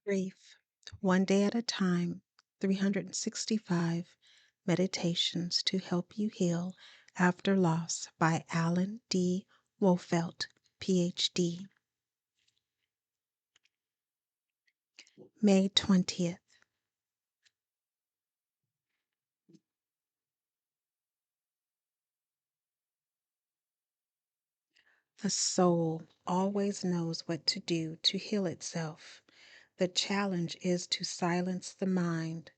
Grief, One Day at a Time, 365 Meditations to Help You Heal After Loss by Alan D. Wolfelt, PhD. May 20th. The soul always knows what to do to heal itself. The challenge is to silence the mind.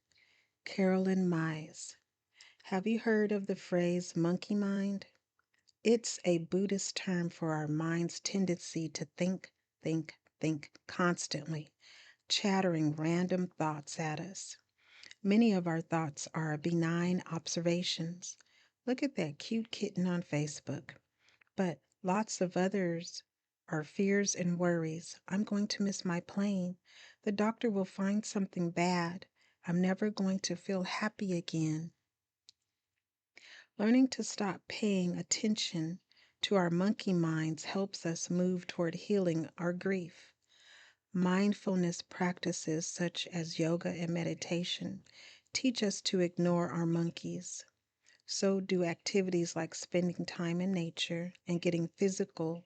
Carolyn Mize. Have you heard of the phrase monkey mind? It's a Buddhist term for our mind's tendency to think constantly, chattering random thoughts at us. Many of our thoughts are benign observations. Look at that cute kitten on Facebook. But lots of others are fears and worries. I'm going to miss my plane. The doctor will find something bad. I'm never going to feel happy again. Learning to stop paying attention to our monkey minds helps us move toward healing our grief. Mindfulness practices such as yoga and meditation teach us to ignore our monkeys. So do activities like spending time in nature and getting physical,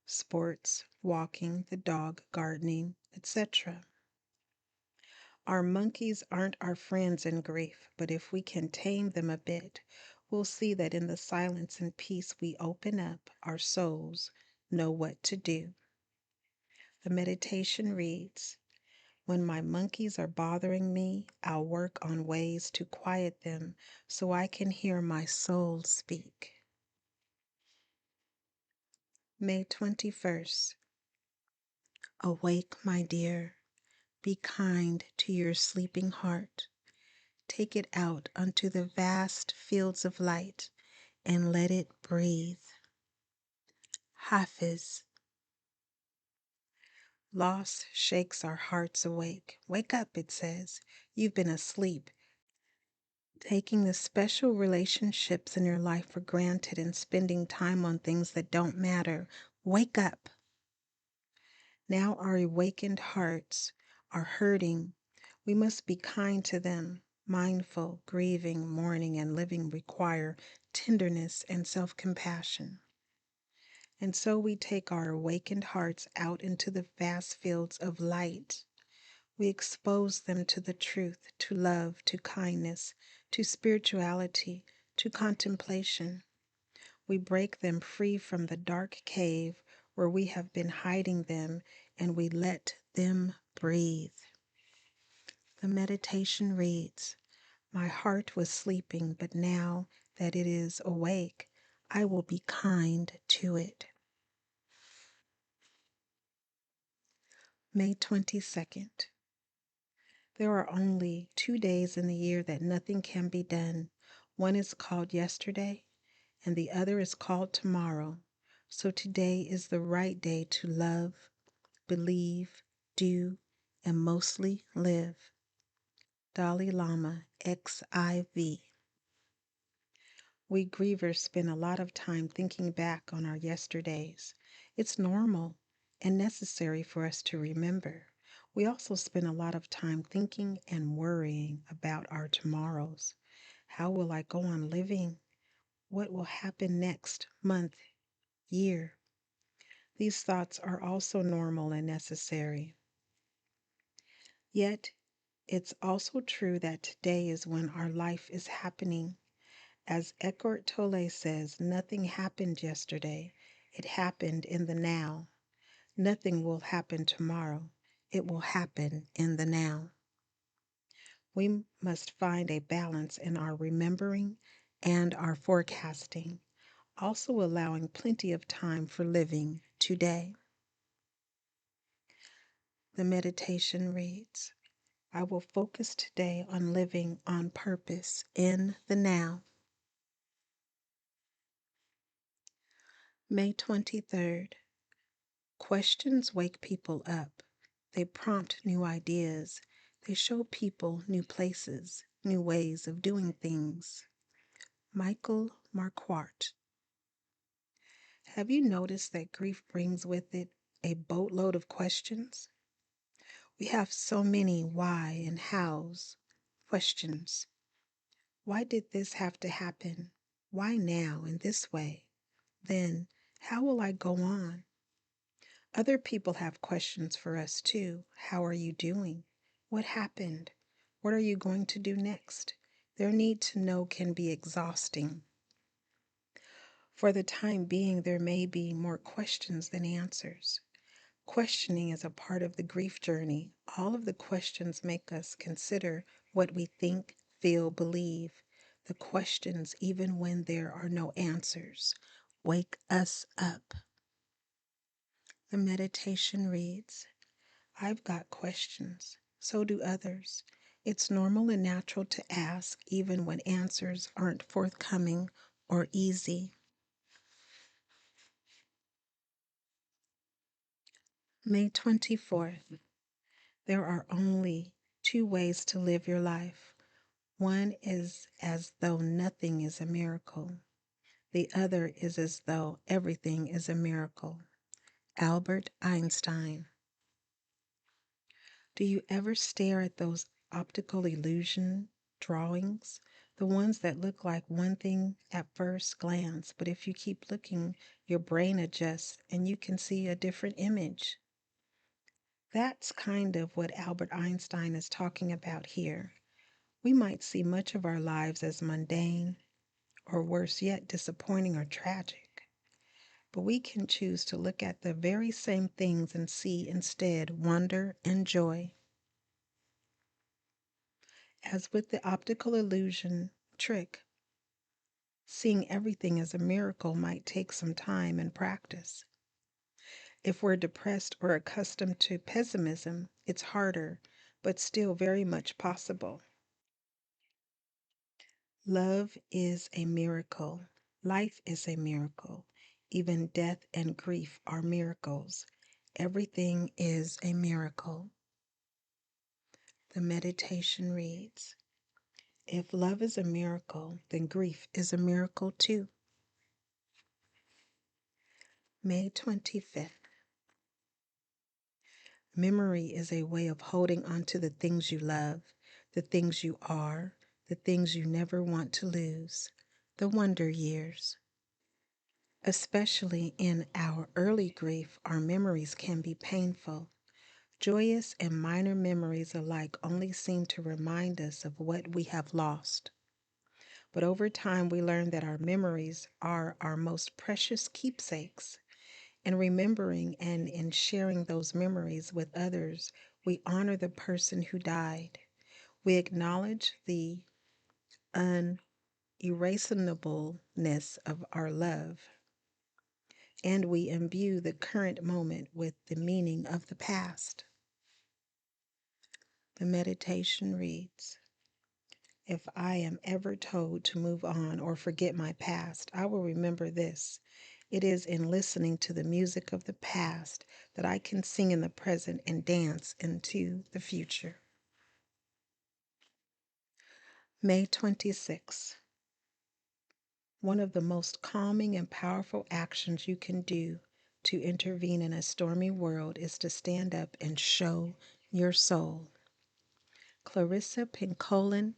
sports, walking the dog, gardening, etc. Our monkeys aren't our friends in grief, but if we can tame them a bit, we'll see that in the silence and peace we open up, our souls know what to do. The meditation reads, when my monkeys are bothering me, I'll work on ways to quiet them so I can hear my soul speak. May 21st. Awake, my dear. Be kind to your sleeping heart. Take it out onto the vast fields of light and let it breathe. Hafiz. Loss shakes our hearts awake. Wake up, it says. You've been asleep, taking the special relationships in your life for granted and spending time on things that don't matter. Wake up. Now our awakened hearts are hurting. We must be kind to them. Mindful, grieving, mourning, and living require tenderness and self-compassion. And so we take our awakened hearts out into the vast fields of light. We expose them to the truth, to love, to kindness, to spirituality, to contemplation. We break them free from the dark cave where we have been hiding them, and we let them breathe. The meditation reads, my heart was sleeping, but now that it is awake, I will be kind to it. May 22nd. There are only 2 days in the year that nothing can be done. One is called yesterday, and the other is called tomorrow. So today is the right day to love, believe, do, and mostly live. Dalai Lama, XIV. We grievers spend a lot of time thinking back on our yesterdays. It's normal and necessary for us to remember. We also spend a lot of time thinking and worrying about our tomorrows. How will I go on living? What will happen next month, year? These thoughts are also normal and necessary. Yet, it's also true that today is when our life is happening. As Eckhart Tolle says, nothing happened yesterday. It happened in the now. Nothing will happen tomorrow. It will happen in the now. We must find a balance in our remembering and our forecasting, also allowing plenty of time for living today. The meditation reads, I will focus today on living on purpose in the now. May 23rd. Questions wake people up. They prompt new ideas. They show people new places, new ways of doing things. Michael Marquardt. Have you noticed that grief brings with it a boatload of questions? We have so many why and hows questions. Why did this have to happen? Why now in this way? Then, how will I go on? Other people have questions for us too. How are you doing? What happened? What are you going to do next? Their need to know can be exhausting. For the time being, there may be more questions than answers. Questioning is a part of the grief journey. All of the questions make us consider what we think, feel, believe. The questions, even when there are no answers, wake us up. The meditation reads, I've got questions. So do others. It's normal and natural to ask, even when answers aren't forthcoming or easy. May 24th. There are only two ways to live your life. One is as though nothing is a miracle. The other is as though everything is a miracle. Albert Einstein. Do you ever stare at those optical illusion drawings? The ones that look like one thing at first glance, but if you keep looking, your brain adjusts and you can see a different image. That's kind of what Albert Einstein is talking about here. We might see much of our lives as mundane, or worse yet, disappointing or tragic. But we can choose to look at the very same things and see instead wonder and joy. As with the optical illusion trick, seeing everything as a miracle might take some time and practice. If we're depressed or accustomed to pessimism, it's harder, but still very much possible. Love is a miracle. Life is a miracle. Even death and grief are miracles. Everything is a miracle. The meditation reads, if love is a miracle, then grief is a miracle too. May 25th. Memory is a way of holding on to the things you love, the things you are, the things you never want to lose, the wonder years. Especially in our early grief, our memories can be painful. Joyous and minor memories alike only seem to remind us of what we have lost. But over time, we learn that our memories are our most precious keepsakes. In remembering and in sharing those memories with others, we honor the person who died. We acknowledge the unerasableness of our love, and we imbue the current moment with the meaning of the past. The meditation reads, if I am ever told to move on or forget my past, I will remember this. It is in listening to the music of the past that I can sing in the present and dance into the future. May 26. One of the most calming and powerful actions you can do to intervene in a stormy world is to stand up and show your soul. Clarissa Pinkola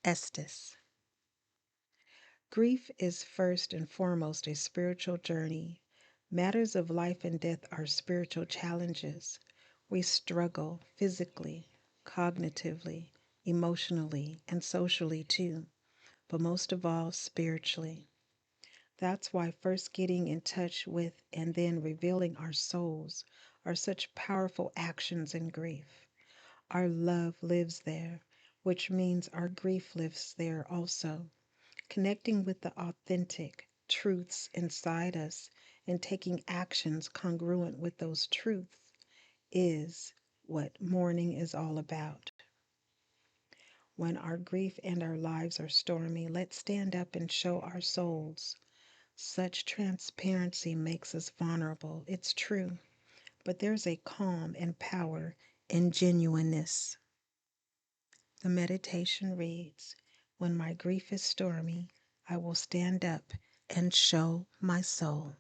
Estes. Grief is first and foremost a spiritual journey. Matters of life and death are spiritual challenges. We struggle physically, cognitively, emotionally, and socially too, but most of all, spiritually. That's why first getting in touch with and then revealing our souls are such powerful actions in grief. Our love lives there, which means our grief lives there also. Connecting with the authentic truths inside us and taking actions congruent with those truths is what mourning is all about. When our grief and our lives are stormy, let's stand up and show our souls. Such transparency makes us vulnerable, it's true, but there's a calm and power in genuineness. The meditation reads, when my grief is stormy, I will stand up and show my soul.